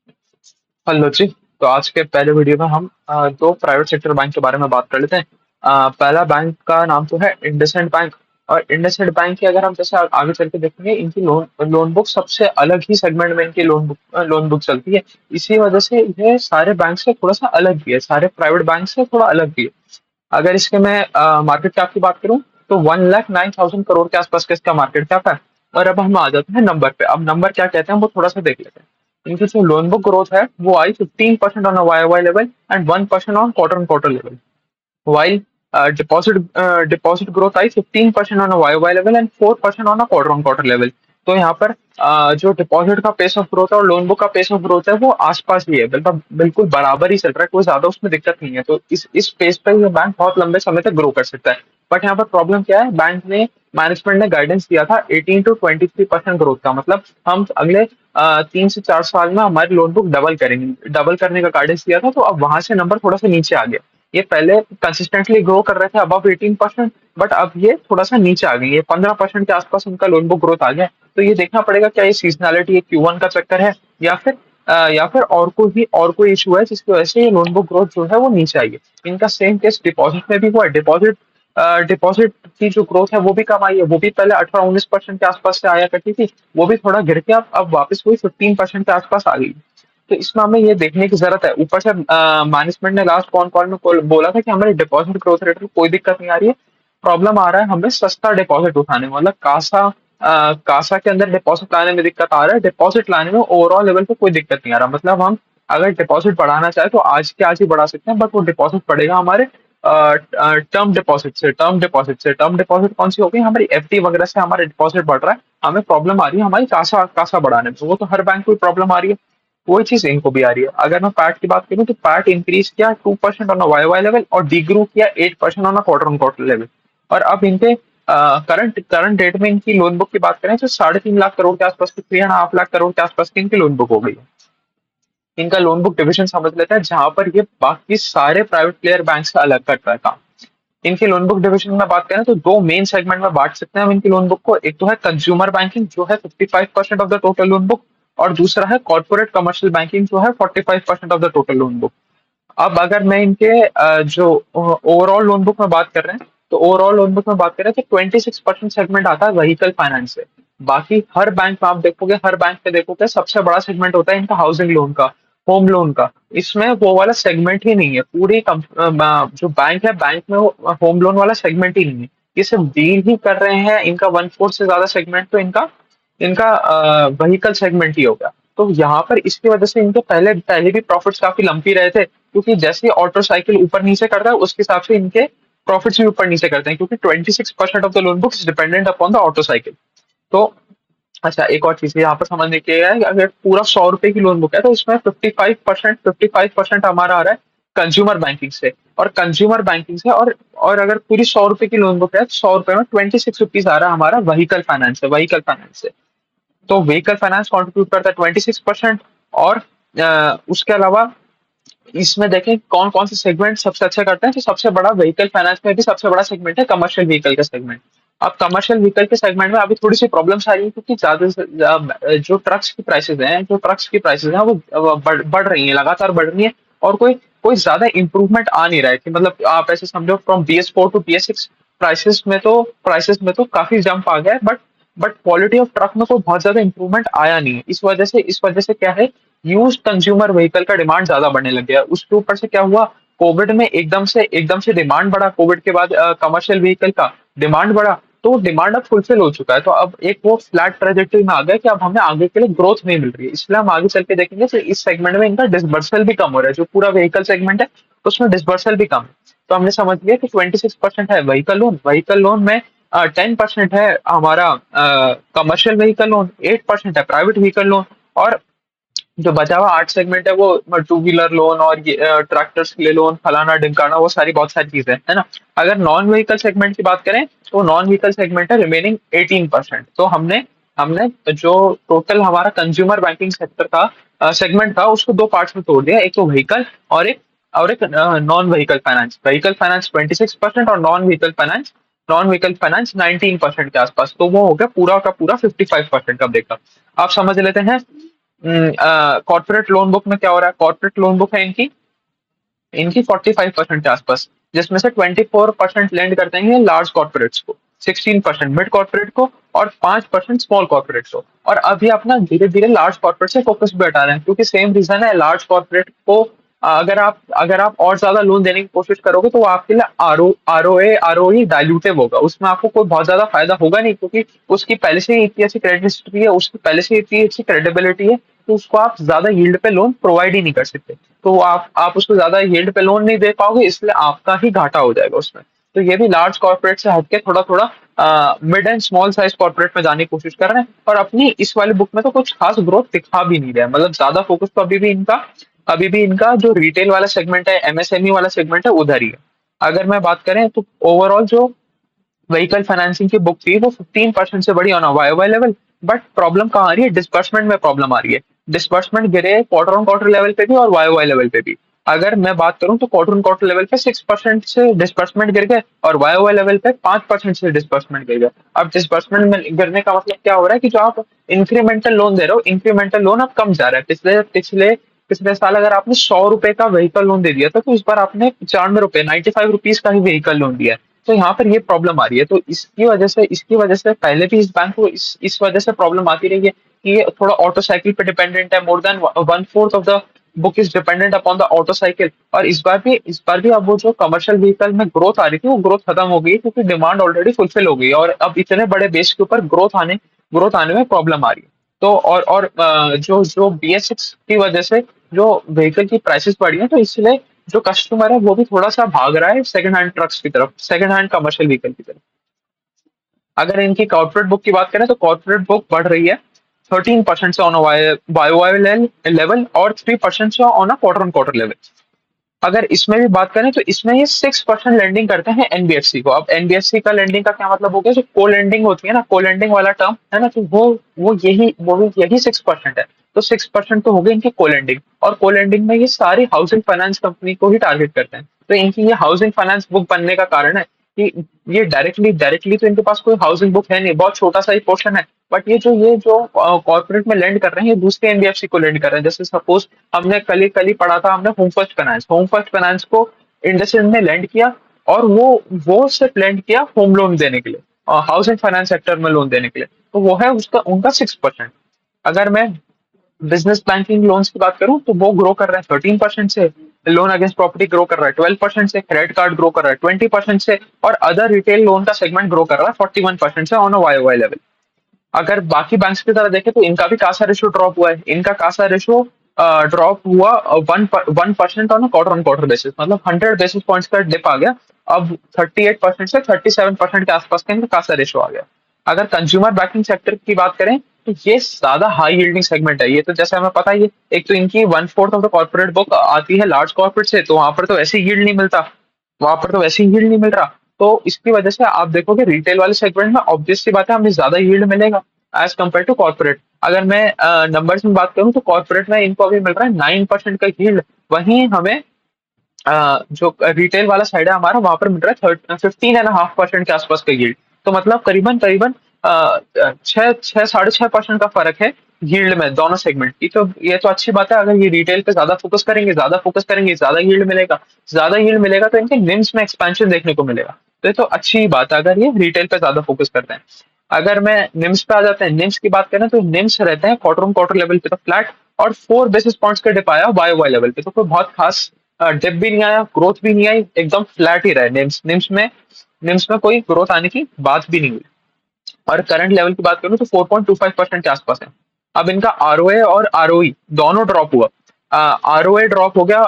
Hello जी। तो आज के पहले वीडियो में हम दो प्राइवेट सेक्टर बैंक के बारे में बात कर लेते हैं। पहला बैंक का नाम तो है इंडसइंड बैंक। और इंडसइंड बैंक की अगर हम जैसे आगे चल के देखेंगे, इनकी लोन लोन बुक सबसे अलग ही सेगमेंट में इनकी लोन बुक चलती है। इसी वजह से ये सारे बैंक से थोड़ा सा अलग भी है, सारे प्राइवेट बैंक से थोड़ा अलग भी है। अगर इसके मैं मार्केट कैप की बात करूं तो 1,09,000 करोड़ के आसपास का इसका मार्केट कैप है। और अब हम आ जाते हैं नंबर पे। अब नंबर क्या कहते हैं वो थोड़ा सा देख लेते हैं। इनकी जो लोन बुक ग्रोथ है वो आई 15% on Y Y level and 1% on quarter level. while deposit growth आई 15% on Y Y level and 4% on quarter level. तो यहाँ पर जो डिपॉजिट का पेस ऑफ ग्रोथ है और लोन बुक का पेस ऑफ ग्रोथ है वो आसपास ही है, बिल्कुल बिल्कुल बराबर ही चल रहा है, कोई ज्यादा उसमें दिक्कत नहीं है। तो इस पेस पर ये बैंक बहुत लंबे समय तक ग्रो कर सकता है। बट यहाँ पर प्रॉब्लम क्या है, बैंक ने मैनेजमेंट ने गाइडेंस दिया था 18 to 23% ग्रोथ का, मतलब हम अगले 3 से 4 साल में हमारी लोन बुक डबल करेंगे, डबल करने का गाइडेंस दिया था। तो अब वहां से नंबर थोड़ा सा नीचे आ गया। ये पहले कंसिस्टेंटली ग्रो कर रहे थे अबव 18%, बट अब ये थोड़ा सा नीचे आ गई, ये 15% के आसपास उनका लोन बुक ग्रोथ आ गया है। तो ये देखना पड़ेगा क्या ये सीजनैलिटी Q1 का चक्कर है, या फिर और कोई इशू है जिसकी वजह से ये लोन बुक ग्रोथ जो है वो नीचे आई है। इनका सेम केस डिपॉजिट में भी हुआ है। डिपॉजिट की जो ग्रोथ है वो भी कम आई है, वो भी पहले 18-19% के आसपास से आया करती थी, वो भी थोड़ा गिर के अब वापस वही 15% के आसपास आ गई। तो इसमें हमें ये देखने की जरूरत है। ऊपर से मैनेजमेंट ने लास्ट कॉन कॉल में बोला था कि हमारे डिपॉजिट ग्रोथ रेट में कोई दिक्कत नहीं आ रही है, प्रॉब्लम आ रहा है हमें सस्ता डिपॉजिट उठाने में, मतलब कासा के अंदर डिपॉजिट लाने में दिक्कत आ रहा है, डिपॉजिट लाने में ओवरऑल लेवल पे कोई दिक्कत नहीं आ रहा। मतलब हम अगर डिपॉजिट बढ़ाना चाहे तो आज के आज ही बढ़ा सकते हैं, बट वो डिपॉजिट पड़ेगा हमारे टर्म डिपॉजिट कौन सी होगी, हमारी एफडी वगैरह से हमारे डिपॉजिट बढ़ रहा है, हमें प्रॉब्लम आ रही है हमारी कासा कासा बढ़ाने में। वो तो हर बैंक को प्रॉब्लम आ रही है, वही चीज इनको भी आ रही है। अगर मैं पैट की बात करूं तो पैट इंक्रीज किया 2% ऑन वाई वाई लेवल और डिग्रू किया 8% ऑन क्वार्टर लेवल। और अब इनके करंट करंट डेट में इनकी लोन बुक की बात करें तो 3.5 लाख करोड़ के आसपास की, 3.5 लाख करोड़ के आसपास की इनकी लोन बुक हो गई है। इनका लोन बुक डिविजन समझ लेते हैं जहां पर ये बाकी सारे प्राइवेट प्लेयर बैंक से अलग करता है काम। इनकी लोन बुक डिविजन में बात करें तो दो मेन सेगमेंट में बांट सकते हैं हम इनकी लोन बुक को। एक तो है कंज्यूमर बैंकिंग जो है 55% of the total loan book, और दूसरा है कॉर्पोरेट कमर्शियल बैंकिंग जो है 45% of the total loan book. अब अगर मैं इनके जो ओवरऑल लोन बुक में बात कर रहे हैं, तो ओवरऑल लोन बुक में बात करें तो 26% सेगमेंट आता है व्हीकल फाइनेंस से। बाकी हर बैंक में आप देखोगे, हर बैंक पे देखोगे सबसे बड़ा सेगमेंट होता है इनका हाउसिंग लोन का, होम लोन का। इसमें वो वाला सेगमेंट ही नहीं है, जो बैंक है बैंक में होम लोन वाला सेगमेंट ही नहीं है। ये सिर्फ डील ही कर रहे हैं, इनका 1/4 से ज्यादा सेगमेंट तो इनका इनका व्हीकल सेगमेंट ही होगा। तो यहाँ पर इसकी वजह से इनके पहले पहले भी प्रॉफिट्स काफी लंपी रहे थे, क्योंकि जैसे ऑटो साइकिल ऊपर नीचे करता है उसके हिसाब से इनके प्रॉफिट्स भी ऊपर नीचे करते हैं, क्योंकि 26% of the loan books dependent upon the auto cycle. तो अच्छा, एक और चीज यहाँ पर समझने की है कि अगर पूरा 100 रुपए की लोन बुक है तो इसमें 55% हमारा आ रहा है कंज्यूमर बैंकिंग से, और कंज्यूमर बैंकिंग से और अगर पूरी 100 रुपए की लोन बुक है तो 100 रुपए में 26 रुपीज आ रहा है हमारा व्हीकल फाइनेंस से। तो व्हीकल फाइनेंस कंट्रीब्यूट करता है 26%। और उसके अलावा इसमें देखें कौन कौन से सेगमेंट सबसे अच्छा करते हैं, तो सबसे बड़ा व्हीकल फाइनेंस में भी सबसे बड़ा सेगमेंट है कमर्शियल व्हीकल का सेगमेंट। अब कमर्शियल व्हीकल के सेगमेंट में अभी थोड़ी सी प्रॉब्लम्स आ रही है, क्योंकि ज्यादा से जो ट्रक्स की प्राइसेस हैं वो बढ़ रही हैं, लगातार बढ़ रही है। और कोई कोई ज्यादा इंप्रूवमेंट आ नहीं रहा है, कि मतलब आप ऐसे समझो from BS4 to BS6 prices में तो काफी जंप आ गया है, बट क्वालिटी ऑफ ट्रक में कोई बहुत ज्यादा इंप्रूवमेंट आया नहीं है। इस वजह से क्या है, यूज कंज्यूमर व्हीकल का डिमांड ज्यादा बढ़ने लग गया। उसके ऊपर से क्या हुआ, कोविड में एकदम से डिमांड बढ़ा, कोविड के बाद कमर्शियल व्हीकल का डिमांड बढ़ा, तो डिमांड अब फुलफिल हो चुका है। तो अब एक वो फ्लैट ट्रेजेक्टरी में आ गया कि अब हमें आगे के लिए ग्रोथ नहीं मिल रही है, इसलिए हम आगे चल के देखेंगे तो इस सेगमेंट में इनका डिसबर्सल भी कम हो रहा है। जो पूरा व्हीकल सेगमेंट है उसमें डिसबर्सल भी कम है। तो हमने समझ लिया कि 26% है व्हीकल लोन में 10% है हमारा कमर्शियल व्हीकल लोन, 8% है प्राइवेट व्हीकल लोन, और जो बचा हुआ 8 सेगमेंट है वो टू व्हीलर लोन और ट्रैक्टर्स के लिए लोन, फलाना ढिमकाना, वो सारी बहुत सारी चीजें है ना। अगर नॉन व्हीकल सेगमेंट की बात करें तो नॉन व्हीकल सेगमेंट है रिमेनिंग 18%। तो हमने हमने जो टोटल हमारा कंज्यूमर बैंकिंग सेक्टर का सेगमेंट था उसको दो पार्ट्स में तोड़ दिया, एक तो व्हीकल और एक नॉन व्हीकल फाइनेंस 26% और नॉन व्हीकल फाइनेंस 19% के आसपास। तो वो हो गया पूरा का पूरा 55% का ब्रेकअप। आप समझ लेते हैं कॉर्पोरेट लोन बुक में क्या हो रहा है, कॉर्पोरेट लोन बुक है इनकी इनकी 45% के आसपास, जिसमें से 24% लेंड करते हैं ये लार्ज कॉर्पोरेट्स को, 16% मिड कॉर्पोरेट को, और 5% स्मॉल कॉर्पोरेट को। और अभी अपना धीरे धीरे लार्ज कॉर्पोरेट से फोकस भी हटा रहे हैं, क्योंकि सेम रीजन है, लार्ज कॉर्पोरेट को अगर आप और ज्यादा लोन देने की कोशिश करोगे तो वो आपके लिए आरओई डाइल्यूटिव होगा, उसमें आपको कोई बहुत ज्यादा फायदा होगा नहीं, क्योंकि उसकी पहले से ही इतनी अच्छी क्रेडिट हिस्ट्री है, उसकी पहले से ही इतनी अच्छी क्रेडिबिलिटी है, तो उसको आप ज्यादा यील्ड पे लोन प्रोवाइड ही नहीं कर सकते। तो आप उसको ज्यादा यील्ड पे लोन नहीं दे पाओगे, इसलिए आपका ही घाटा हो जाएगा उसमें। तो ये भी लार्ज कॉर्पोरेट से हटके थोड़ा थोड़ा mid and small size corporate में जाने की कोशिश कर रहे हैं, और अपनी इस वाली बुक में तो कुछ खास ग्रोथ दिखा भी नहीं रहा है, मतलब ज्यादा फोकस तो अभी भी इनका जो रिटेल वाला सेगमेंट है, एमएसएमई वाला सेगमेंट है, उधर ही है। अगर मैं बात करें तो ओवरऑल जो व्हीकल फाइनेंसिंग की बुक थी वो 15% से बढ़ी on a Y level, but problem कहाँ आ रही है, डिस्बर्समेंट में प्रॉब्लम आ रही है। डिस्बर्समेंट गिरे क्वार्टर ऑन क्वार्टर लेवल पे भी और वाई लेवल पे भी। अगर मैं बात करूं तो क्वार्टर ऑन क्वार्टर लेवल पे 6% से डिस्बर्समेंट गिर गए, और वाई लेवल पे 5% से डिस्बर्समेंट गिर गए। अब डिस्बर्समेंट में गिरने का मतलब क्या हो रहा है कि जो आप इंक्रीमेंटल लोन दे रहे हो, इंक्रीमेंटल लोन अब कम जा रहा है। पिछले पिछले पिछले साल अगर आपने 100 रुपए का व्हीकल लोन दे दिया था, तो इस बार आपने 95 रुपए, 95 रुपीज का ही व्हीकल लोन दिया है। तो यहाँ पर ये प्रॉब्लम आ रही है, तो इसकी वजह से पहले भी इस बैंक को इस वजह से प्रॉब्लम आती रही है कि ये थोड़ा ऑटो साइकिल पे डिपेंडेंट है, more than 1/4 of the book is dependent upon the auto cycle. और इस बार भी अब वो जो कमर्शियल व्हीकल में ग्रोथ आ रही थी वो ग्रोथ खत्म हो गई, क्योंकि डिमांड ऑलरेडी फुलफिल हो गई है, और अब इतने बड़े बेस के ऊपर ग्रोथ आने में प्रॉब्लम आ रही है। तो जो जो BS6 की वजह से जो व्हीकल की प्राइसेस बढ़ी है, तो इसलिए जो कस्टमर है वो भी थोड़ा सा भाग रहा है सेकंड हैंड ट्रक्स की तरफ, सेकंड हैंड कमर्शियल व्हीकल की तरफ। अगर इनकी कॉर्पोरेट बुक की बात करें तो कॉर्पोरेट बुक बढ़ रही है 13% से ऑन वाई लेवल, और 3% से on a quarter on quarter level. अगर इसमें भी बात करें तो इसमें ये 6% लेंडिंग करते हैं एनबीएफसी को। अब एनबीएफसी का लेंडिंग का क्या मतलब हो गया, जो को लेंडिंग होती है ना, को लेंडिंग वाला टर्म है ना, तो वो यही 6% है। तो 6% तो हो गई इनकी को लेंडिंग, और को लेंडिंग में ये सारी हाउसिंग फाइनेंस कंपनी को ही टारगेट करते हैं। तो इनकी ये हाउसिंग फाइनेंस बुक बनने का कारण है कि ये डायरेक्टली डायरेक्टली तो इनके पास कोई हाउसिंग बुक है नहीं, बहुत छोटा सा ही पोर्शन है। बट ये जो कॉर्पोरेट में लेंड कर रहे हैं, ये दूसरे एनबीएफसी को लेंड कर रहे हैं। जैसे सपोज हमने कल ही पढ़ा था हमने, होम फर्स्ट फाइनेंस को इंडस्ट्रियल में लैंड किया, और वो सिर्फ लैंड किया होम लोन देने के लिए, हाउसिंग फाइनेंस सेक्टर में लोन देने के लिए। तो वो है उसका उनका 6%। अगर मैं बिजनेस बैंकिंग लोन्स की बात करूं तो वो ग्रो कर रहा है 13% से, लोन अगेंस्ट प्रॉपर्टी ग्रो कर रहा है 12% से, क्रेडिट कार्ड ग्रो कर रहा है 20% से, और अदर रिटेल लोन का सेगमेंट ग्रो कर रहा है 41% से ऑन अ वाई लेवल। अगर बाकी बैंक्स की तरह देखें तो इनका भी कासा रेशो ड्रॉप हुआ है, इनका कासा रेशो ड्रॉप हुआ 1% ऑन क्वार्टर बेसिस, मतलब 100 बेसिस पॉइंट्स का डिप आ गया। अब 38% से 37% के आसपास का इनका कासा रेशो आ गया। अगर कंज्यूमर बैंकिंग सेक्टर की बात करें तो ये ज्यादा हाई यील्डिंग सेगमेंट है। ये तो जैसे हमें पता ही है, एक तो इनकी 1/4 ऑफ द कॉर्पोरेट बुक आती है लार्ज कॉर्पोरेट से, तो वहां पर तो ऐसे यील्ड नहीं मिलता, वहां पर तो वैसे ही यील्ड नहीं मिल रहा। तो इसकी वजह से आप देखोगे रिटेल वाले सेगमेंट में ऑब्वियस सी बात है हमें ज्यादा यील्ड मिलेगा एज कम्पेयर टू कॉर्पोरेट। अगर मैं नंबर्स में बात करूं तो कॉर्पोरेट में इनको अभी मिल रहा है 9% का यील्ड, वहीं हमें जो रिटेल वाला साइड है हमारा, वहां पर मिल रहा है 15.5% के आसपास का यील्ड। तो मतलब करीबन करीबन छह छह 6.5% का फर्क है यील्ड में दोनों सेगमेंट की। तो ये तो अच्छी बात है, अगर ये रिटेल पे ज्यादा फोकस करेंगे ज्यादा यील्ड मिलेगा तो इनके निम्स में एक्सपेंशन देखने को मिलेगा। तो ये तो अच्छी बात है अगर ये रिटेल पे ज्यादा फोकस करते हैं। अगर मैं निम्स पे आ जाते हैं, निम्स की बात करें तो निम्स रहते हैं क्वार्टर ऑन क्वार्टर लेवल पे तो फ्लैट, और 4 बेसिस पॉइंट्स का डिप आया वाई लेवल पे, तो कोई बहुत खास डिप भी नहीं आया, ग्रोथ भी नहीं आई, एकदम फ्लैट ही रहे निम्स में कोई ग्रोथ आने की बात भी नहीं हुई। और करंट लेवल की बात करूं तो 4.25% के आसपास है। अब इनका आरओए और आरओई दोनों ड्रॉप हुआ। आरओए ड्रॉप हो गया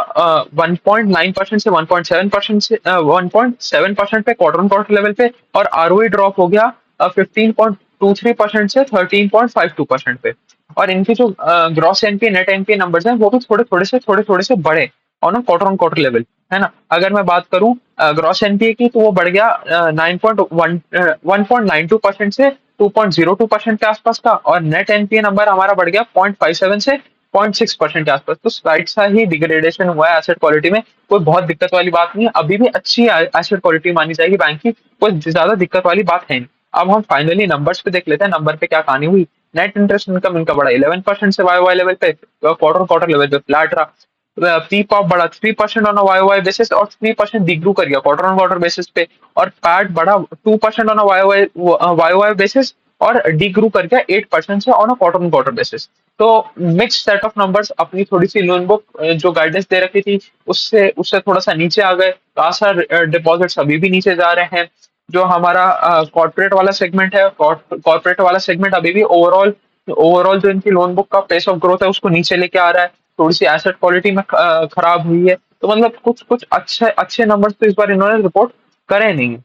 1.9% से 1.7% पे क्वार्टर ऑन क्वार्टर लेवल पे, और आरओई ड्रॉप हो गया 15.23% से 13.52% पे। और इनकी जो gross NPA net NPA numbers हैं वो भी थोड़े थोड़े से बढ़े ऑन क्वार्टर लेवल, है ना। अगर मैं बात करूं ग्रॉस एनपीए की, तो वो बढ़ गया 1.92% से 2.02% के आसपास का, और नेट एनपीए नंबर हमारा बढ़ गया 0.57 से 0.6% के आसपास। तो स्लाइड सा ही डिग्रेडेशन हुआ है एसेट क्वालिटी में, कोई बहुत दिक्कत वाली बात नहीं है, अभी भी अच्छी एसेट क्वालिटी मानी जाएगी बैंक की, कोई ज्यादा दिक्कत वाली बात है नहीं। अब हम फाइनली नंबर्स पे देख लेते हैं, नंबर पे क्या कहानी हुई। नेट इंटरेस्ट इनकम इनका बढ़ा 11% से वाई वाई लेवल पे, क्वार्टर क्वार्टर लेवल पे फ्लैट रहा। पी पॉप बढ़ा 3% ऑन वाई वाई बेसिस और 3% डिग्रू कर गया क्वार्टर ऑन क्वार्टर बेसिस पे। और पैट बढ़ा 2% on Y Y Y Y basis और डिग्रू कर गया 8% से on quarter on quarter basis. तो मिक्स सेट ऑफ नंबर्स, अपनी थोड़ी सी लोन बुक जो गाइडेंस दे रखी थी उससे उससे थोड़ा सा नीचे आ गए। कासा डिपॉजिट्स अभी भी नीचे जा रहे हैं। जो हमारा कॉर्पोरेट वाला सेगमेंट है, कॉर्पोरेट वाला सेगमेंट अभी भी ओवरऑल ओवरऑल जो इनकी लोन बुक का पेस ऑफ ग्रोथ है उसको नीचे लेके आ रहा है। थोड़ी सी एसेट क्वालिटी में खराब हुई है। तो मतलब कुछ कुछ अच्छे अच्छे नंबर्स तो इस बार इन्होंने रिपोर्ट करे नहीं,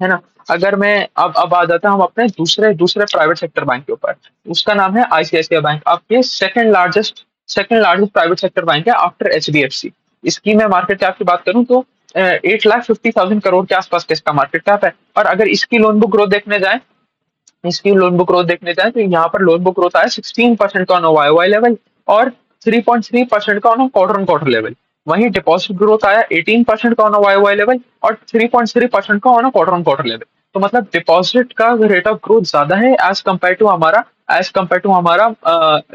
है ना। अगर मैं अब आ जाता हम अपने दूसरे दूसरे प्राइवेट सेक्टर बैंक के ऊपर। उसका नाम है आईसीआईसीआई बैंक, आपके second largest private sector bank है आफ्टर एचडीएफसी। इसकी मैं मार्केट कैप की बात करूं तो 8,50,000 करोड़ के आसपास का इसका मार्केट कैप है। और अगर इसकी लोन बुक ग्रोथ देखने जाए तो यहाँ पर लोन बुक ग्रोथ आया 16% का ऑन वाई वाई लेवल और 3.3% का on quarter on quarter level. वहीं डिपॉजिट ग्रोथ आया 18% का ऑन वाई वाई लेवल और 3.3% का on quarter on quarter level. तो मतलब डिपॉजिट का रेट ऑफ ग्रोथ ज्यादा है एज कम्पेयर टू हमारा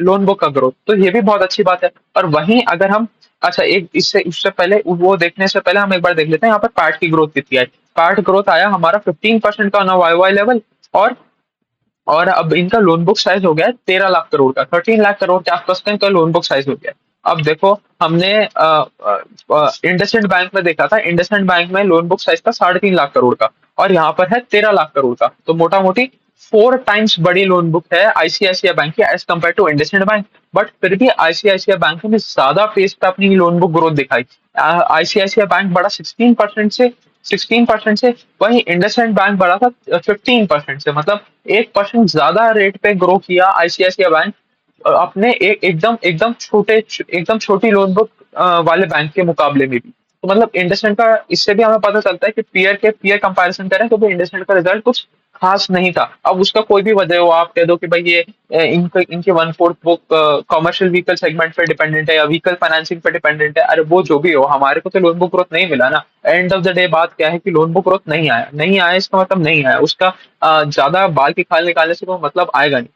लोन बुक का ग्रोथ। तो ये भी बहुत अच्छी बात है। और वहीं अगर हम, अच्छा एक इससे उससे पहले वो देखने से पहले हम एक बार देख लेते हैं यहाँ पर पैट की ग्रोथ कितनी आई। पैट ग्रोथ आया हमारा 15% का ऑन वाई वाई लेवल और अब इनका लोन बुक साइज हो गया है 13 लाख करोड़ का, 13 लाख करोड़ के आसपास का इनका लोन बुक साइज हो गया है। अब देखो हमने इंडसइंड बैंक में देखा था, इंडसइंड बैंक में लोन बुक साइज था 3.5 लाख करोड़ का और यहाँ पर है 13 लाख करोड़ का। तो मोटा मोटी 4 टाइम्स बड़ी लोन बुक है आईसीआईसीआई बैंक की as compared to IndusInd bank. But फिर भी आईसीआईसीआई बैंक ने ज्यादा पेस पे अपनी लोन बुक ग्रोथ दिखाई। आईसीआईसीआई बैंक बढ़ा 16% से, वहीं इंडसइंड बैंक बढ़ा था 15% से। मतलब 1% ज्यादा रेट पे ग्रो किया आईसीआईसीआई बैंक अपने एक एकदम छोटी लोन बुक वाले बैंक के मुकाबले में भी। तो मतलब इंडसइंड का इससे भी हमें पता चलता है कि पीयर कंपैरिजन करें तो भी इंडसइंड का रिजल्ट कुछ खास नहीं था। अब उसका कोई भी वजह हो, आप कह दो कि भाई ये इनके 1/4 बुक कॉमर्शियल व्हीकल सेगमेंट पे डिपेंडेंट है या व्हीकल फाइनेंसिंग पे डिपेंडेंट है, अरे वो जो भी हो, हमारे को तो लोन बुक ग्रोथ नहीं मिला ना। एंड ऑफ द डे बात क्या है कि लोन बुक ग्रोथ नहीं आया इसका मतलब नहीं आया उसका ज्यादा बाल की खाल निकालने से कोई मतलब आएगा नहीं,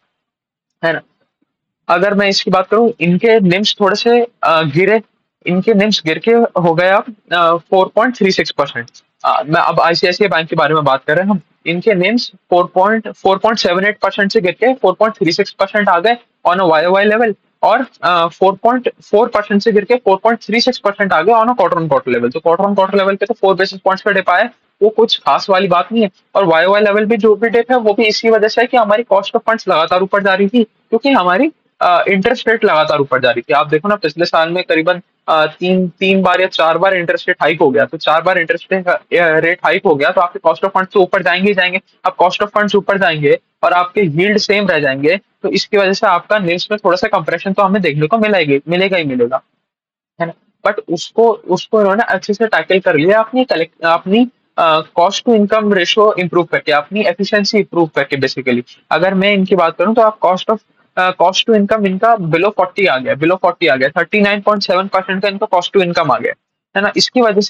है ना। अगर मैं इसकी बात करूं, इनके निम्स गिर के हो गया अब 4.36%। मैं अब आईसीआईसीआई बैंक के बारे में बात कर रहे हैं हम। इनके निम्स 4.78% से गिर के 4.36% आ गए on a Y Y level और 4.4% से गिर के 4.36% आ गए on a quarter on quarter level. तो क्वार्टर ऑन क्वार्टर लेवल पे तो 4 बेसिस पॉइंट्स का डिप आया, वो कुछ खास वाली बात नहीं है। और वाई वाई लेवल भी जो भी डिप है वो भी इसी वजह से है कि हमारी कॉस्ट ऑफ फंड्स लगातार ऊपर जा रही थी, क्योंकि हमारी इंटरेस्ट रेट लगातार ऊपर जा रही थी। आप देखो ना पिछले साल में करीबन तीन तीन बार या 4 बार इंटरेस्ट रेट हाइक हो गया। तो 4 बार इंटरेस्ट रेट हाइक हो गया तो आपके कॉस्ट ऑफ फंड्स तो ऊपर जाएंगे ही जाएंगे। अब कॉस्ट ऑफ फंड्स ऊपर जाएंगे और आपके यील्ड सेम रह जाएंगे तो इसकी वजह से आपका निम्स में थोड़ा सा कंप्रेशन तो हमें देखने को मिलेगा ही मिलेगा, है ना। बट उसको उसको इन्होंने अच्छे से टैकल कर लिया अपनी cost to income ratio improve करके, अपनी एफिशिएंसी इंप्रूव करके। बेसिकली अगर मैं इनकी बात करूं तो आप कॉस्ट टू इनकम इनका बिलो 40 आ गया 39.7% का इनका कॉस्ट टू इनकम आ गया, है ना। इसी वजह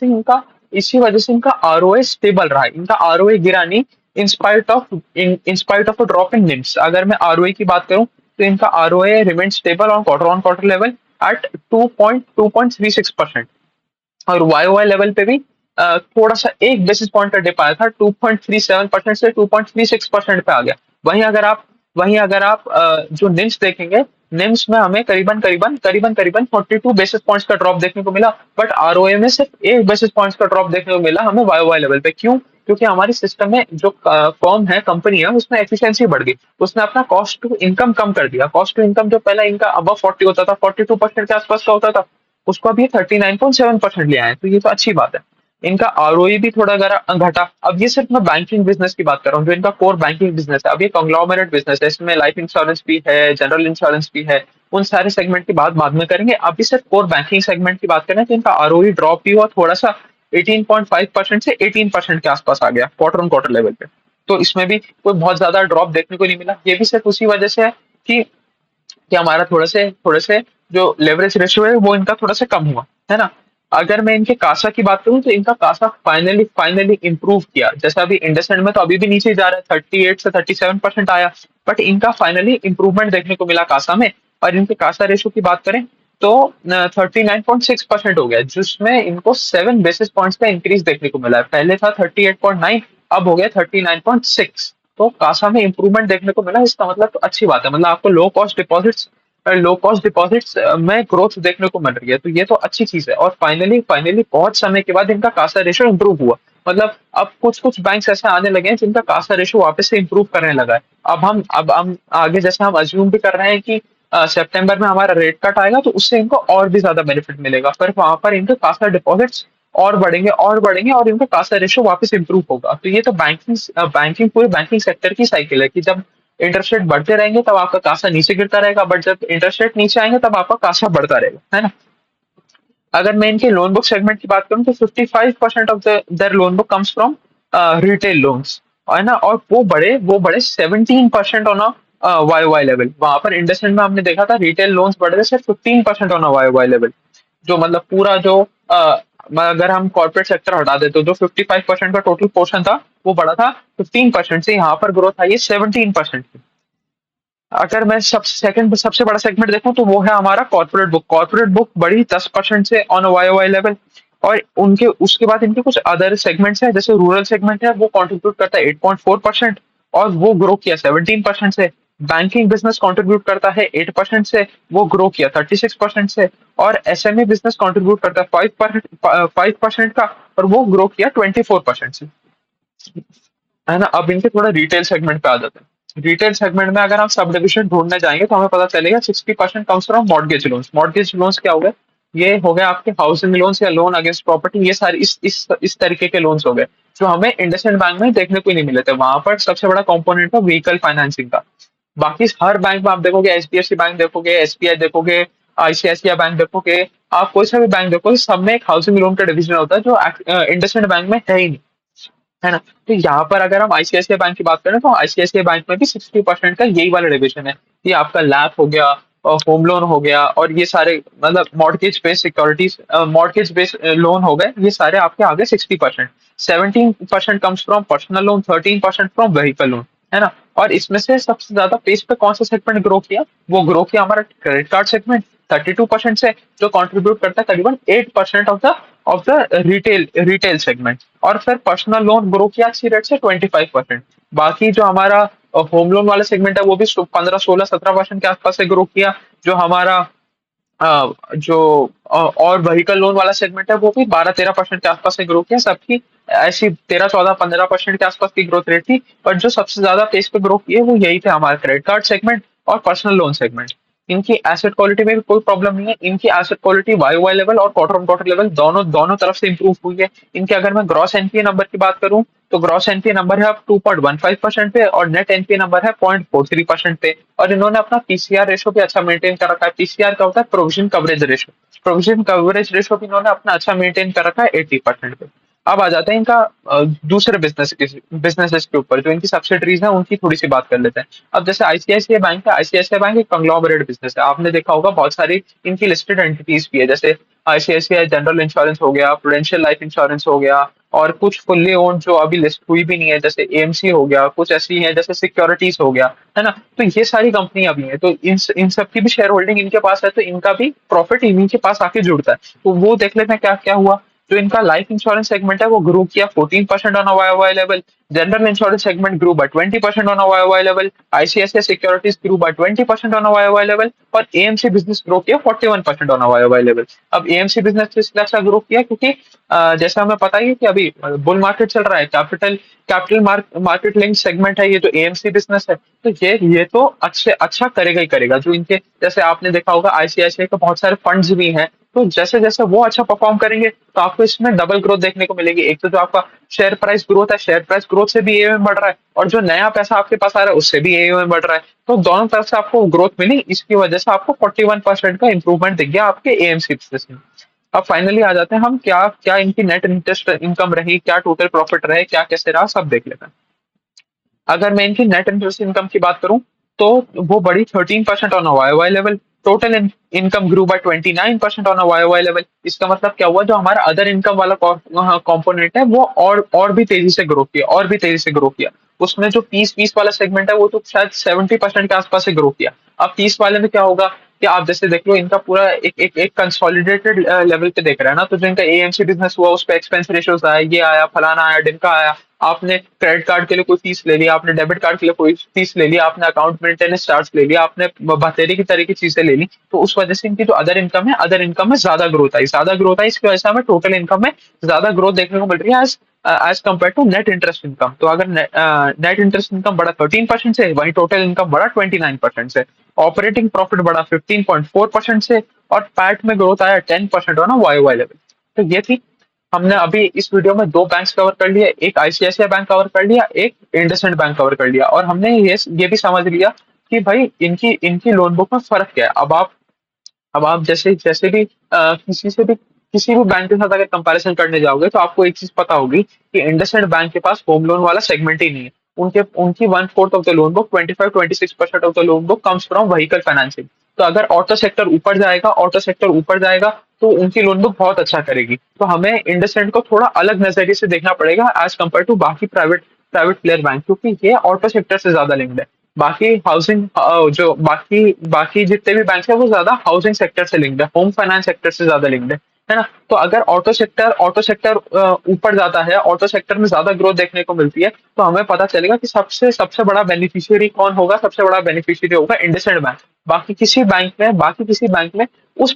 से इनका आरओए स्टेबल रहा है, इनका आरओए गिरा नहीं in spite of a drop in NIMs. अगर मैं आरओए की बात करूं तो इनका ROA remain stable on quarter level at 2.36%। और वाई वाई लेवल पे भी थोड़ा सा 1 बेसिस पॉइंट का डिप आया था, 2.37% से 2.36% पे आ गया। वहीं अगर आप जो निम्स देखेंगे, निम्स में हमें करीबन 42 बेसिस पॉइंट्स का ड्रॉप देखने को मिला। बट आरओए में सिर्फ 1 बेसिस पॉइंट्स का ड्रॉप देखने को मिला हमें वाई वाई लेवल पे। क्यों? क्योंकि हमारे सिस्टम में जो फॉर्म है, कंपनी है, उसमें एफिशिएंसी बढ़ गई। उसने अपना कॉस्ट टू इनकम कम कर दिया। कॉस्ट टू इनकम जो पहले इनका अबव 40 होता था, 42% के आसपास का होता था, उसको अभी 39.7% ले आए हैं। तो ये तो अच्छी बात है। इनका आरओई भी थोड़ा घटा। अब ये सिर्फ मैं बैंकिंग बिजनेस की बात कर रहा हूँ, जो इनका कोर बैंकिंग बिजनेस है। अब ये कॉन्ग्लोमरेट बिजनेस है, इसमें लाइफ इंश्योरेंस भी है, जनरल इंश्योरेंस भी है। उन सारे सेगमेंट की बात बाद में करेंगे। अभी सिर्फ कोर बैंकिंग सेगमेंट की बात करें तो इनका आरओई ड्रॉप भी हुआ थोड़ा सा, 18.5% से 18% के आसपास आ गया क्वार्टर ऑन क्वार्टर लेवल पे। तो इसमें भी कोई बहुत ज्यादा ड्रॉप देखने को नहीं मिला। ये भी सिर्फ उसी वजह से है कि हमारा थोड़े से जो लेवरेज रेशियो है वो इनका थोड़ा सा कम हुआ, है ना। अगर मैं इनके कासा की बात करूं तो इनका कासा फाइनली फाइनली इंप्रूव किया। जैसे अभी इंडसइंड में तो अभी भी नीचे जा रहा है, 38 से 37% आया, बट इनका फाइनली इंप्रूवमेंट देखने को मिला कासा में। और इनके कासा रेशो की बात करें तो 39.6% हो गया, जिसमें इनको 7 बेसिस पॉइंट्स का इंक्रीज देखने को मिला है। पहले था 38.9, अब हो गया 39.6। तो कासा में इंप्रूवमेंट देखने को मिला, इसका मतलब तो अच्छी बात है, मतलब आपको लो कॉस्ट डिपॉजिट्स में ग्रोथ देखने को मिल रही है, तो ये तो अच्छी चीज है। और फाइनली फाइनली बहुत समय के बाद इनका कासा रेशो इंप्रूव हुआ। मतलब अब कुछ कुछ बैंक्स ऐसे आने लगे हैं जिनका कासा रेशो वापस से इंप्रूव करने लगा है। अब हम आगे जैसे हम अज्यूम भी कर रहे हैं कि सितंबर में हमारा रेट कट आएगा, तो उससे इनको और भी ज्यादा बेनिफिट मिलेगा, पर वहां पर इनके कासा डिपॉजिट्स और बढ़ेंगे और इनका कासा रेशो वापस इंप्रूव होगा। तो ये तो बैंकिंग पूरे बैंकिंग सेक्टर की साइकिल है कि जब इंटरेस्ट रेट बढ़ते रहेंगे तब आपका कासा नीचे गिरता रहेगा, बट जब इंटरेस्ट रेट नीचे आएंगे तब आपका कासा बढ़ता रहेगा, है ना। अगर मैं इनके लोन बुक सेगमेंट की बात करूं तो 55% of their loan book comes from retail loans, है ना। और वो बड़े 17% on a Y Y level. वहां पर इंडस्ट्री में हमने देखा था रिटेल लोन्स बढ़े थे सिर्फ 15% on a Y Y level. जो मतलब पूरा जो अगर हम कॉर्पोरेट सेक्टर हटा दें तो जो 55% का टोटल पोर्शन था वो बढ़ा था 15% से, यहाँ पर ग्रोथ आई है 17% की। अगर मैं सब सेकंड सबसे बड़ा सेगमेंट देखूं तो वो है हमारा कॉर्पोरेट बुक बढ़ी 10% से ऑन वाई वाई लेवल। और उनके उसके बाद इनके कुछ अदर सेगमेंट्स हैं, जैसे रूरल सेगमेंट है वो कंट्रीब्यूट करता है 8.4%, और वो ग्रो किया 17% से। बैंकिंग बिजनेस कंट्रीब्यूट करता है 8% से, वो ग्रो किया 36% से। और एसएमई बिजनेस कंट्रीब्यूट करता है 5% का, और वो ग्रो किया 24% से, है ना। अब इनके थोड़ा रिटेल सेगमेंट पे आ जाते हैं। रिटेल सेगमेंट में अगर हम सब डिविजन ढूंढने जाएंगे तो हमें पता चलेगा 60% comes from mortgage loans. Mortgage loans क्या हो गए? ये हो गए आपके हाउसिंग लोन्स या लोन अगेंस्ट प्रॉपर्टी। ये सारे इस तरीके के लोन्स हो गए जो हमें इंडसइंड बैंक में देखने को ही नहीं मिले थे। वहां पर सबसे बड़ा कंपोनेंट था व्हीकल फाइनेंसिंग का। बाकी हर बैंक में आप देखोगे, एचडीएफसी बैंक देखोगे, एसबीआई देखोगे, आईसीआईसीआई बैंक देखोगे, आप कोई सा भी बैंक देखोगे, सब में एक हाउसिंग लोन का डिवीजन होता है जो इंडसइंड बैंक में है ही नहीं, है ना। तो यहाँ पर अगर हम आईसीआईसीआई बैंक की बात करें तो आईसीआईसीआई बैंक में भी 60% का यही वाला डिविजन है। ये आपका लैप हो गया और होम लोन हो गया, और ये सारे मतलब mortgage based securities, mortgage based loan हो गए, ये सारे आपके आगे 60%। 17% comes from personal loan, 13% from vehicle loan, है ना। और इसमें से सबसे ज्यादा पेस पे कौन सा सेगमेंट ग्रो किया? वो ग्रो किया हमारा क्रेडिट कार्ड सेगमेंट 32% से, जो कंट्रीब्यूट करता है करीबन 8% ऑफ द रिटेल सेगमेंट। और फिर पर्सनल लोन ग्रो किया अच्छी रेट से 25%। बाकी जो हमारा होम लोन वाला सेगमेंट है वो भी 15 16 17% के आसपास से ग्रो किया। जो हमारा जो और व्हीकल लोन वाला सेगमेंट है वो भी 12 13% के आसपास से ग्रो किया। सबकी ऐसी 13 14 15% के आसपास की ग्रोथ रेट थी, बट जो सबसे ज्यादा पेस पे ग्रो किए वो यही थे, हमारे क्रेडिट कार्ड सेगमेंट और पर्सनल लोन सेगमेंट। इनकी एसेट क्वालिटी में भी कोई प्रॉब्लम नहीं है। इनकी asset quality Y Y level और क्वार्टर ऑन क्वार्टर लेवल दोनों दोनों तरफ से इंप्रूव हुई है। इनके अगर मैं ग्रॉस एनपीए नंबर की बात करूं तो ग्रॉस एनपीए नंबर है अब 2.15% पे, और नेट एनपीए नंबर है 0.43% पे। और इन्होंने अपना पीसीआर रेशो भी अच्छा मेंटेन कर रखा है। पीसीआर का होता है provision coverage ratio. Provision coverage ratio भी इन्होंने अपना अच्छा मेंटेन कर रखा है 80% पे। अब आ जाते हैं इनका दूसरे बिजनेसेस के ऊपर, जो इनकी सब्सिडरीज है उनकी थोड़ी सी बात कर लेते हैं। अब जैसे आईसीआईसीआई बैंक है, आईसीआईसीआई बैंक एक कंग्लोमरेट बिजनेस है। आपने देखा होगा बहुत सारी इनकी लिस्टेड एंटिटीज भी है, जैसे आईसीआईसीआई जनरल इंश्योरेंस हो गया, प्रूडेंशियल लाइफ इंश्योरेंस हो गया, और कुछ फुल्ली ओन्ड जो अभी लिस्ट हुई भी नहीं है जैसे एएमसी हो गया, कुछ ऐसी है जैसे सिक्योरिटीज हो गया, है ना। तो ये सारी कंपनियां भी हैं, तो इन सब की भी शेयर होल्डिंग इनके पास है, तो इनका भी प्रॉफिट इन्हीं के पास आके जुड़ता है। तो वो देख लेते हैं क्या क्या हुआ। जो इनका लाइफ इंश्योरेंस सेगमेंट है वो ग्रो किया 14% on a Y level. General insurance segment grow by 20% on a Y level. ICICI securities grow by 20% on a Y level. और एएमसी बिजनेस ग्रो किया 41% ऑन अ वाई लेवल। अब AMC business इसलिए अच्छा grow किया क्योंकि जैसा हमें पता ही है कि अभी बुल मार्केट चल रहा है, कैपिटल मार्केट लिंक सेगमेंट है ये जो एएमसी बिजनेस है, तो ये तो अच्छे अच्छा करेगा ही करेगा। जो इनके जैसे आपने देखा होगा आईसीआईसीआई के बहुत सारे फंड्स भी हैं, तो जैसे जैसे वो अच्छा परफॉर्म करेंगे तो आपको इसमें डबल ग्रोथ देखने को मिलेगी। एक तो जो आपका शेयर प्राइस ग्रोथ है, शेयर प्राइस ग्रोथ से भी एएमएम बढ़ रहा है, और जो नया पैसा आपके पास आ रहा है उससे भी एएमएम बढ़ रहा है। तो दोनों तरफ से आपको ग्रोथ मिली, इसकी वजह से आपको 41% का इंप्रूवमेंट दिख गया आपके एएमसी बिजनेस में। अब फाइनली आ जाते हैं हम क्या क्या इनकी नेट इंटरेस्ट इनकम रही, क्या टोटल प्रॉफिट रहे, क्या कैसे रहा, सब देख लेते हैं। अगर मैं इनकी नेट इंटरेस्ट इनकम की बात करूं तो वो बढ़ी 13% on Y Y level. Total income grew by 29% on a Y level. इसका मतलब क्या हुआ, जो हमारा अदर इनकम वाला कंपोनेंट है वो और भी तेजी से ग्रो किया, और भी तेजी से ग्रो किया। उसमें जो 30-20 वाला सेगमेंट है वो तो शायद 70% के आसपास से ग्रो किया। अब 30 वाले में क्या होगा कि आप जैसे देख लो, इनका पूरा एक कंसोलिडेटेड लेवल पे देख रहा है ना, तो जो इनका एएमसी बिजनेस हुआ उस पर एक्सपेंस रेशियोज आया, ये आया, फलाना आया, डिमका आया। आपने क्रेडिट कार्ड के लिए कोई फीस ले लिया, आपने डेबिट कार्ड के लिए कोई फीस ले लिया, आपने अकाउंट मेंटेनेंस चार्ज ले लिया, आपने बतेरी की तरह की चीजें ले ली, तो उस वजह से इनकी जो अदर इनकम है, अदर इनकम में ज्यादा ग्रोथ आई। इसकी वजह से हमें टोटल इनकम में ज्यादा ग्रोथ देखने को मिल रही है as compared to net interest income. तो अगर नेट इंटरेस्ट इनकम बढ़ा 13% से, वहीं टोटल इनकम बढ़ा 29% से। ऑपरेटिंग प्रॉफिट बढ़ा 15.4% से, और पैट में ग्रोथ आया 10% ऑन वाई वाई लेवल। तो ये थी, हमने अभी इस वीडियो में दो बैंक्स कवर कर लिए, एक आईसीआईसीआई बैंक कवर कर लिया, एक इंडसइंड बैंक कवर कर लिया, और हमने ये भी समझ लिया कि भाई इनकी इनकी लोन बुक में फर्क क्या है। अब आप जैसे जैसे भी किसी भी बैंक के साथ अगर कंपैरिजन करने जाओगे तो आपको एक चीज पता होगी कि इंडसइंड बैंक के पास होम लोन वाला सेगमेंट ही नहीं है। उनके उनकी 1/4 of the loan book, 25-26% of the loan book comes from vehicle financing. तो अगर ऑटो सेक्टर ऊपर जाएगा तो उनकी लोन बुक बहुत अच्छा करेगी। तो हमें इंडसइंड को थोड़ा अलग नजरिए से देखना पड़ेगा एज कम्पेयर टू बाकी प्राइवेट प्राइवेट प्लेयर बैंक, क्योंकि ये ऑटो सेक्टर से ज्यादा लिंक्ड है। बाकी हाउसिंग जो बाकी बाकी जितने भी बैंक है वो ज्यादा हाउसिंग सेक्टर से लिंक्ड है, होम फाइनेंस सेक्टर से ज्यादा लिंक्ड है ना। तो अगर ऑटो सेक्टर ऊपर जाता है, ऑटो सेक्टर में ज्यादा ग्रोथ देखने को मिलती है, तो हमें पता चलेगा कि सबसे सबसे बड़ा बेनिफिशियरी कौन होगा। सबसे बड़ा बेनिफिशियरी होगा इंडसइंड बैंक। बाकी किसी बैंक में उस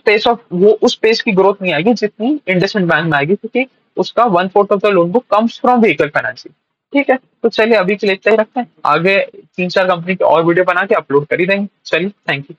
पेस की ग्रोथ नहीं आएगी जितनी इंडसइंड बैंक में आएगी, क्योंकि उसका 1/4 of the loan book comes from vehicle financing. ठीक है, तो चलिए अभी के लिए इतना ही रखते हैं, आगे 3-4 कंपनी की और वीडियो बना के अपलोड कर ही देंगे। चलिए, थैंक यू।